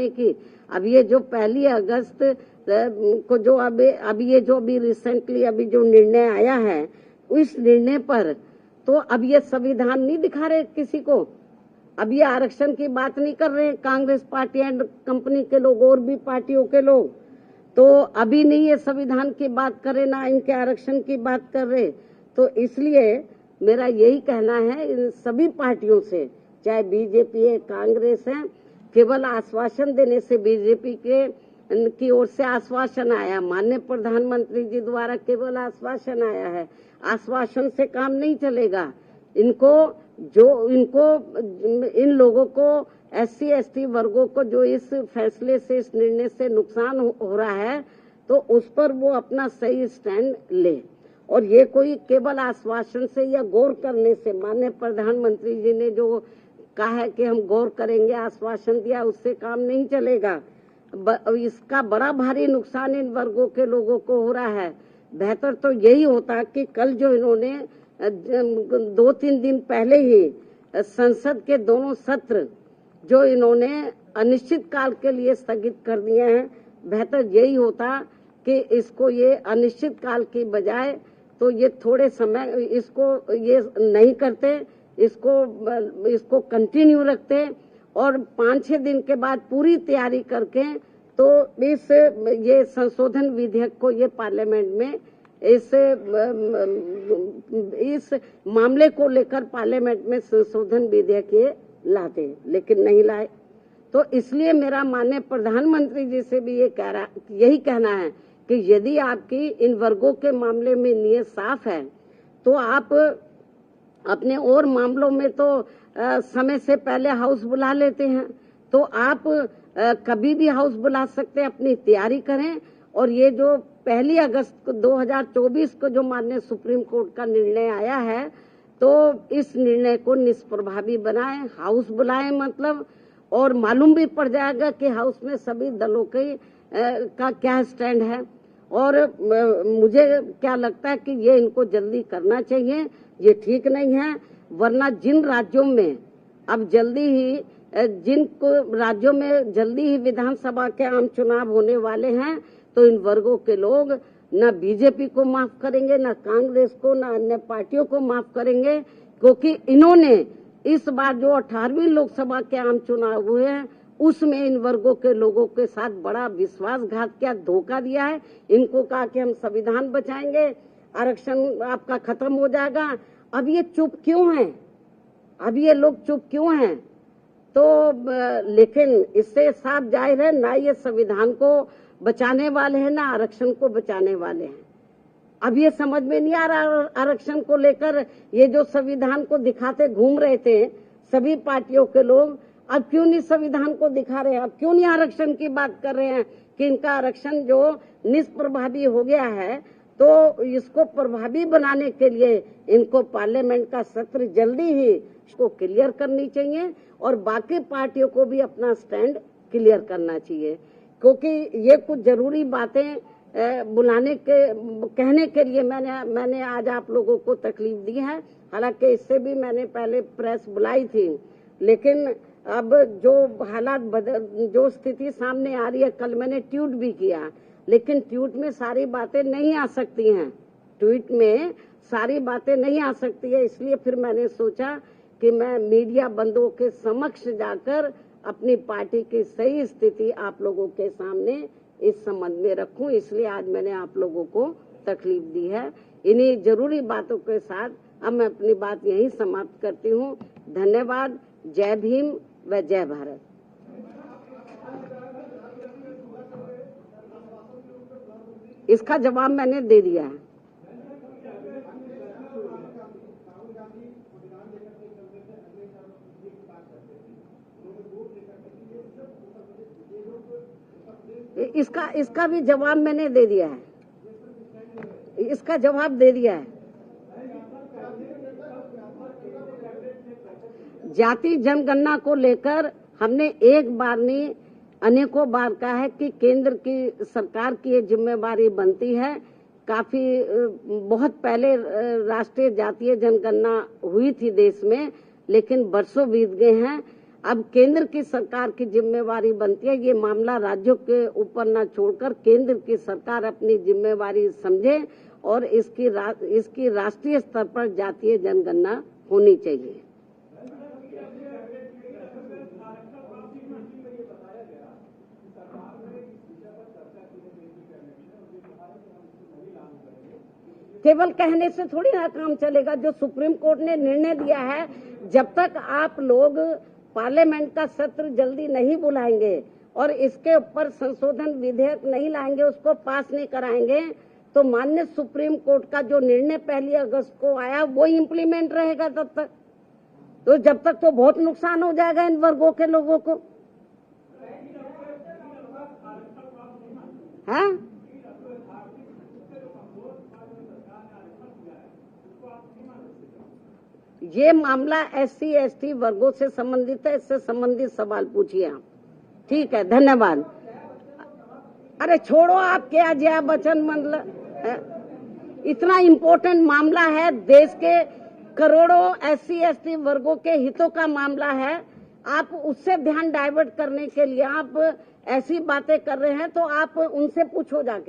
बढ़ाने की। अब ये जो 1 अगस्त को जो अभी रिसेंटली अभी जो निर्णय आया है, उस निर्णय पर तो अब ये संविधान नहीं दिखा रहे किसी को। अब ये आरक्षण की बात नहीं कर रहे हैं कांग्रेस पार्टी एंड कंपनी के लोग और भी पार्टियों के लोग, तो अभी नहीं ये संविधान की बात कर रहे, ना इनके आरक्षण की बात कर रहे। तो इसलिए मेरा यही कहना है इन सभी पार्टियों से, चाहे बीजेपी है, कांग्रेस है, केवल आश्वासन देने से बीजेपी की ओर से आश्वासन आया, माननीय प्रधानमंत्री जी द्वारा केवल आश्वासन आया है, आश्वासन से काम नहीं चलेगा। इन लोगों को SC ST वर्गों को जो इस फैसले से, इस निर्णय से नुकसान हो रहा है, तो उस पर वो अपना सही स्टैंड ले। और ये कोई केवल आश्वासन से या गौर करने से, माननीय प्रधानमंत्री जी ने जो कहा है कि हम गौर करेंगे, आश्वासन दिया, उससे काम नहीं चलेगा। इसका बड़ा भारी नुकसान इन वर्गों के लोगों को हो रहा है। बेहतर तो यही होता कि कल जो इन्होंने 2-3 दिन पहले ही संसद के दोनों सत्र जो इन्होंने अनिश्चित काल के लिए स्थगित कर दिए हैं, बेहतर यही होता कि इसको ये अनिश्चित काल की बजाय तो ये थोड़े समय इसको ये नहीं करते, इसको कंटिन्यू रखते और 5-6 दिन के बाद पूरी तैयारी करके तो ये संशोधन विधेयक को ये पार्लियामेंट में इस मामले को लेकर पार्लियामेंट में संशोधन विधेयक ये लाते, लेकिन नहीं लाए। तो इसलिए मेरा माननीय प्रधानमंत्री जी से भी यही कहना है कि यदि आपकी इन वर्गों के मामले में नीयत साफ है, तो आप अपने और मामलों में तो समय से पहले हाउस बुला लेते हैं, तो आप कभी भी हाउस बुला सकते हैं, अपनी तैयारी करें। और ये जो 1 अगस्त 2024 को जो माननीय सुप्रीम कोर्ट का निर्णय आया है, तो इस निर्णय को निष्प्रभावी बनाएं, हाउस बुलाएं मतलब, और मालूम भी पड़ जाएगा कि हाउस में सभी दलों का क्या स्टैंड है। और मुझे क्या लगता है कि ये इनको जल्दी करना चाहिए, ये ठीक नहीं है। वरना जिन राज्यों में अब राज्यों में जल्दी ही विधानसभा के आम चुनाव होने वाले हैं, तो इन वर्गों के लोग न बीजेपी को माफ करेंगे, न कांग्रेस को, न अन्य पार्टियों को माफ करेंगे, क्योंकि इन्होंने इस बार जो 18वीं लोकसभा के आम चुनाव हुए हैं, उसमें इन वर्गों के लोगों के साथ बड़ा विश्वासघात किया, धोखा दिया है। इनको कहा कि हम संविधान बचाएंगे, आरक्षण आपका खत्म हो जाएगा। अब ये चुप क्यों हैं? अब ये लोग चुप क्यों हैं? तो लेकिन इससे साफ जाहिर है, ना ये संविधान को बचाने वाले हैं, ना आरक्षण को बचाने वाले हैं। अब ये समझ में नहीं आ रहा आरक्षण को लेकर, ये जो संविधान को दिखाते घूम रहे थे सभी पार्टियों के लोग, अब क्यों नहीं संविधान को दिखा रहे हैं? अब क्यों नहीं आरक्षण की बात कर रहे हैं कि इनका आरक्षण जो निष्प्रभावी हो गया है, तो इसको प्रभावी बनाने के लिए इनको पार्लियामेंट का सत्र जल्दी ही इसको क्लियर करनी चाहिए और बाकी पार्टियों को भी अपना स्टैंड क्लियर करना चाहिए, क्योंकि ये कुछ जरूरी बातें कहने के लिए मैंने आज आप लोगों को तकलीफ दी है। हालांकि इससे भी मैंने पहले प्रेस बुलाई थी, लेकिन अब जो स्थिति सामने आ रही है, कल मैंने ट्वीट भी किया, लेकिन ट्वीट में सारी बातें नहीं आ सकती हैं, ट्वीट में सारी बातें नहीं आ सकती है। इसलिए फिर मैंने सोचा कि मैं मीडिया बंधुओं के समक्ष जाकर अपनी पार्टी की सही स्थिति आप लोगों के सामने इस संबंध में रखूं, इसलिए आज मैंने आप लोगों को तकलीफ दी है। इन्हीं जरूरी बातों के साथ अब मैं अपनी बात यहीं समाप्त करती हूं। धन्यवाद। जय भीम व जय भारत। इसका जवाब मैंने दे दिया है। इसका भी जवाब मैंने दे दिया है, इसका जवाब दे दिया है। जाति जनगणना को लेकर हमने एक बार नहीं अनेकों बार कहा है कि केंद्र की सरकार की ये जिम्मेवारी बनती है। काफी बहुत पहले राष्ट्रीय जातीय जनगणना हुई थी देश में, लेकिन बरसों बीत गए हैं। अब केंद्र की सरकार की जिम्मेवारी बनती है, ये मामला राज्यों के ऊपर न छोड़कर केंद्र की सरकार अपनी जिम्मेवारी समझे और इसकी राष्ट्रीय स्तर पर जातीय जनगणना होनी चाहिए। केवल कहने से थोड़ी ना काम चलेगा। जो सुप्रीम कोर्ट ने निर्णय दिया है, जब तक आप लोग पार्लियामेंट का सत्र जल्दी नहीं बुलाएंगे और इसके ऊपर संशोधन विधेयक नहीं लाएंगे, उसको पास नहीं कराएंगे, तो माननीय सुप्रीम कोर्ट का जो निर्णय 1 अगस्त को आया वो इम्प्लीमेंट रहेगा तब तक। तो जब तक तो बहुत नुकसान हो जाएगा इन वर्गों के लोगों को। हाँ, ये मामला SC ST वर्गों से संबंधित है, इससे संबंधित सवाल पूछिए आप। ठीक है, धन्यवाद। अरे छोड़ो, आप क्या जया बच्चन मतलब इतना इम्पोर्टेंट मामला है, देश के करोड़ों SC ST वर्गों के हितों का मामला है। आप उससे ध्यान डाइवर्ट करने के लिए आप ऐसी बातें कर रहे हैं, तो आप उनसे पूछो जाके।